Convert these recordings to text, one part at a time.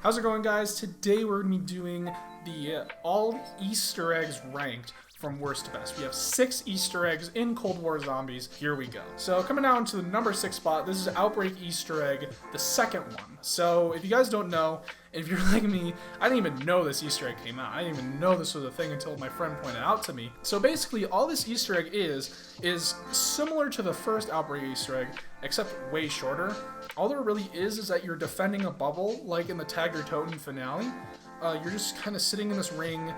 How's it going, guys? Today we're going to be doing the all Easter eggs ranked from worst to best. We have 6 Easter eggs in Cold War Zombies. Here we go. So coming down to the number 6 spot, this is Outbreak Easter egg, the second one. So if you guys don't know, if you're like me, I didn't even know this Easter egg came out. I didn't even know this was a thing until my friend pointed it out to me. So basically all this Easter egg is similar to the first Outbreak Easter egg, except way shorter. All there really is that you're defending a bubble, like in the Tag Your Toten finale. You're just kind of sitting in this ring,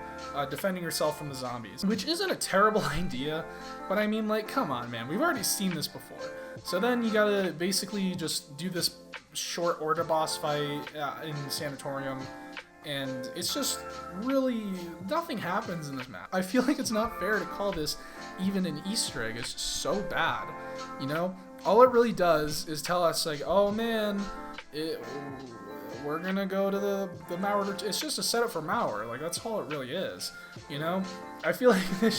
defending yourself from the zombies, which isn't a terrible idea, but I mean, like, come on, man, we've already seen this before. So then you gotta basically just do this short order boss fight in the sanatorium, and it's just really, nothing happens in this map. I feel like it's not fair to call this even an Easter egg. It's so bad, you know? All it really does is tell us, like, oh man, we're gonna go to the malware. It's just a setup for malware. Like, that's all it really is, you know? I feel like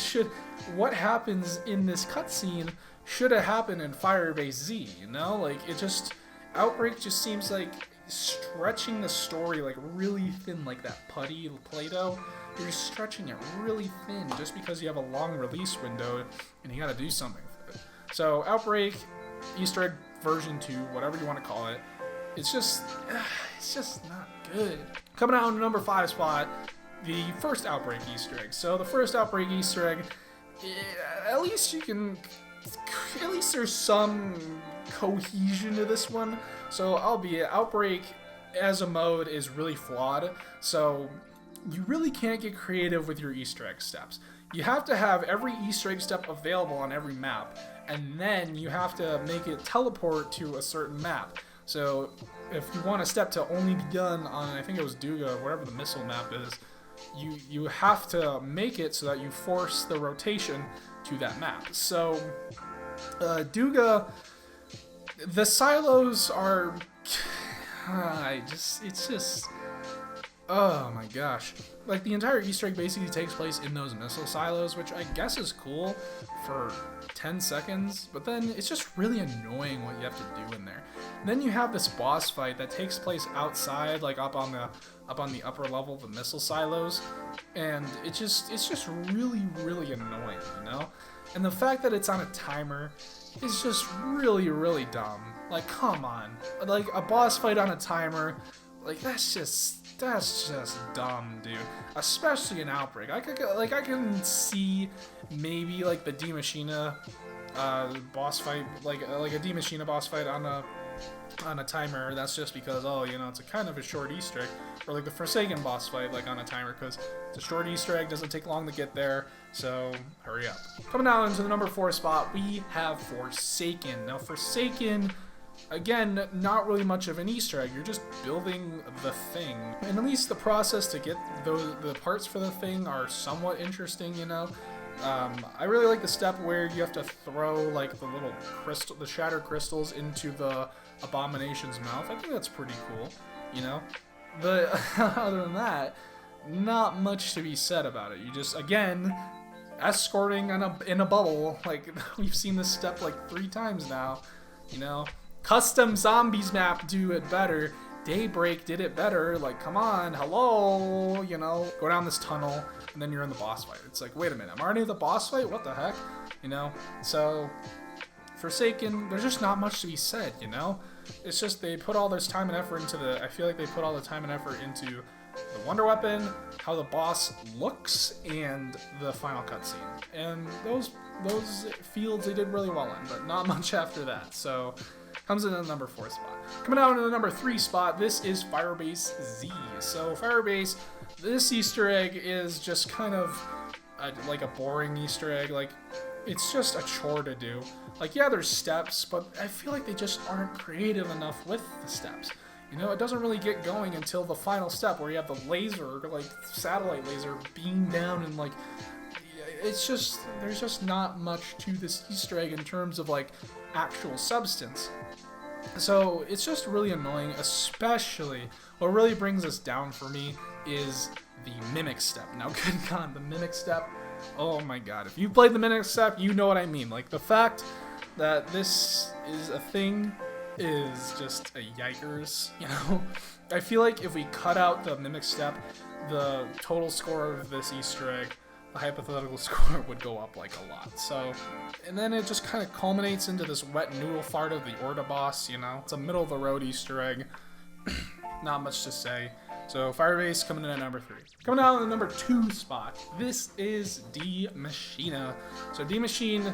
what happens in this cutscene should have happened in Firebase Z, you know? Like, Outbreak just seems like stretching the story like really thin, like that putty Play-Doh. You're just stretching it really thin just because you have a long release window and you gotta do something with it. So, Outbreak, Easter egg version 2, whatever you want to call it, it's just not good. Coming out on the number 5 spot, the first Outbreak Easter egg. So the first Outbreak Easter egg, at least there's some cohesion to this one. So albeit Outbreak as a mode is really flawed, so you really can't get creative with your Easter egg steps. You have to have every Easter egg step available on every map, and then you have to make it teleport to a certain map. So if you want a step to only be done on, I think it was Duga, whatever the missile map is, you have to make it so that you force the rotation to that map. So Duga, the silos are, oh my gosh. Like, the entire Easter egg basically takes place in those missile silos, which I guess is cool for 10 seconds, but then it's just really annoying what you have to do in there. And then you have this boss fight that takes place outside, like up on the upper level of the missile silos, and it's just really, really annoying, you know? And the fact that it's on a timer is just really, really dumb. Like, come on. Like, a boss fight on a timer, like, that's just dumb, dude. Especially in Outbreak. I can see maybe like the Maschine boss fight, like a Maschine boss fight on a timer. That's just because, oh, you know, it's a kind of a short Easter egg. Or like the Forsaken boss fight, like on a timer, because it's a short Easter egg, doesn't take long to get there, so hurry up. Coming down into the number 4 spot, we have Forsaken. Now, Forsaken, again, not really much of an Easter egg. You're just building the thing. And at least the process to get the parts for the thing are somewhat interesting, you know? I really like the step where you have to throw, like, the shattered crystals into the abomination's mouth. I think that's pretty cool, you know? But other than that, not much to be said about it. You just, again, escorting in a bubble. Like, we've seen this step like 3 times now, you know? Custom Zombies map do it better. Daybreak did it better. Like, come on, hello, you know? Go down this tunnel, and then you're in the boss fight. It's like, wait a minute, I'm already in the boss fight? What the heck? You know? So, Forsaken, there's just not much to be said, you know? It's just they put all this time and effort into I feel like they put all the time and effort into the Wonder Weapon, how the boss looks, and the final cutscene. And those fields they did really well in, but not much after that. So, comes in the number 4 spot. Coming out into the number 3 spot, this is Firebase Z. So Firebase, this Easter egg is just kind of like a boring Easter egg. Like, it's just a chore to do. Like, yeah, there's steps, but I feel like they just aren't creative enough with the steps. You know, it doesn't really get going until the final step where you have the laser, like satellite laser, beam down, and like, it's just, there's just not much to this Easter egg in terms of like actual substance. So it's just really annoying, especially what really brings us down for me is the mimic step. Now, good God, the mimic step, oh my God. If you played the mimic step, you know what I mean. Like, the fact that this is a thing is just a yikers, you know? I feel like if we cut out the mimic step, the total score of this Easter egg, the hypothetical score, would go up like a lot. So, and then it just kind of culminates into this wet noodle fart of the Orda boss, you know? It's a middle of the road Easter egg. Not much to say. So Firebase coming in at number 3. Coming out in the number 2 spot, this is D Maschine. So D Maschine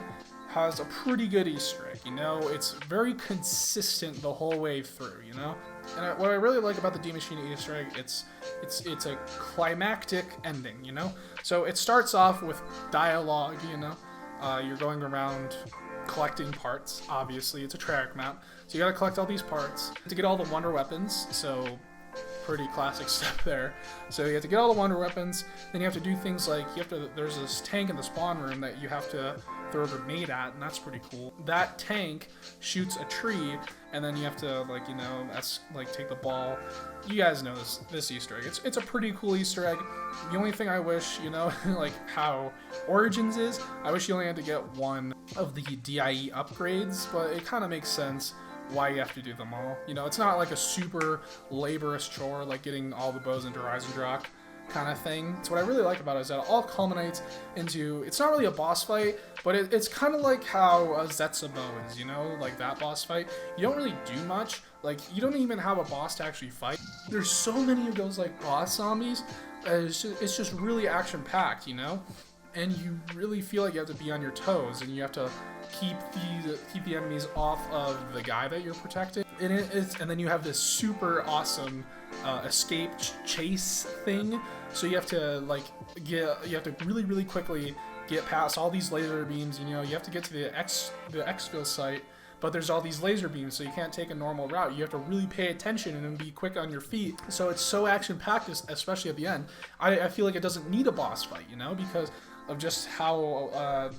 has a pretty good Easter egg, you know? It's very consistent the whole way through, you know? And what I really like about the D Maschine Easter egg, it's a climactic ending, you know? So it starts off with dialogue, you know? You're going around collecting parts, obviously. It's a track map. So you gotta collect all these parts to get all the wonder weapons, so pretty classic step there. So you have to get all the wonder weapons, then you have to do things like, there's this tank in the spawn room that you have to throw a grenade at, and that's pretty cool. That tank shoots a tree, and then you have to, like, you know, that's like take the ball. You guys know this Easter egg. It's a pretty cool Easter egg. The only thing I wish, you know, like how Origins is, I wish you only had to get one of the DIE upgrades, but it kind of makes sense why you have to do them all. You know, it's not like a super laborious chore like getting all the bows into Rise and Rock kind of thing. So what I really like about it is that it all culminates into, it's not really a boss fight, but it's kind of like how Zetsubo is, you know, like that boss fight. You don't really do much, like you don't even have a boss to actually fight. There's so many of those like boss zombies, it's just really action packed, you know? And you really feel like you have to be on your toes, and you have to keep the enemies off of the guy that you're protecting. And then you have this super awesome escape chase thing. So you have to really quickly get past all these laser beams. You know, you have to get to the exfil site, but there's all these laser beams, so you can't take a normal route. You have to really pay attention and be quick on your feet. So it's so action-packed, especially at the end. I feel like it doesn't need a boss fight, you know, because of just how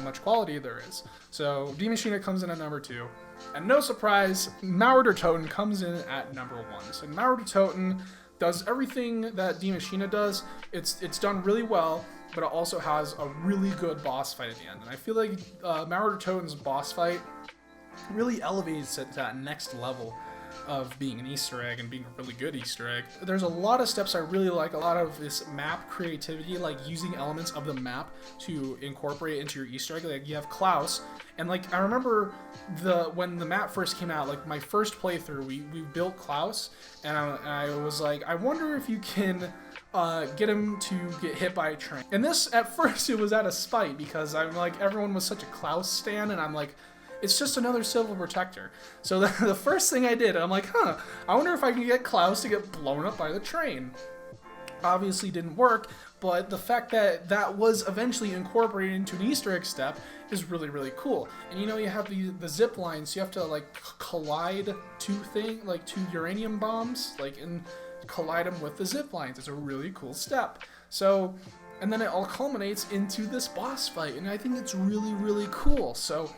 much quality there is. So D Maschine comes in at number 2. And no surprise, Toten comes in at number 1. So Toten does everything that D Maschine does. It's done really well, but it also has a really good boss fight at the end. And I feel like Toten's boss fight really elevates it to that next level of being an Easter egg and being a really good Easter egg. There's a lot of steps I really like, a lot of this map creativity, like using elements of the map to incorporate into your Easter egg. Like you have Klaus, and like I remember when the map first came out, like my first playthrough, we built Klaus, and I was like, I wonder if you can get him to get hit by a train. And this, at first, it was out of spite, because I'm like, everyone was such a Klaus stan, and I'm like, it's just another civil protector. So the first thing I did, I'm like, I wonder if I can get Klaus to get blown up by the train. Obviously didn't work, but the fact that that was eventually incorporated into an Easter egg step is really, really cool. And you know, you have the zip lines, so you have to like collide two uranium bombs, and collide them with the zip lines. It's a really cool step. So, and then it all culminates into this boss fight, and I think it's really, really cool. So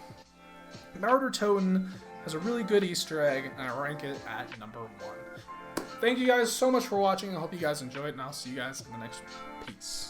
Toten has a really good Easter egg, and I rank it at number 1. Thank you guys so much for watching. I hope you guys enjoyed, and I'll see you guys in the next one. Peace.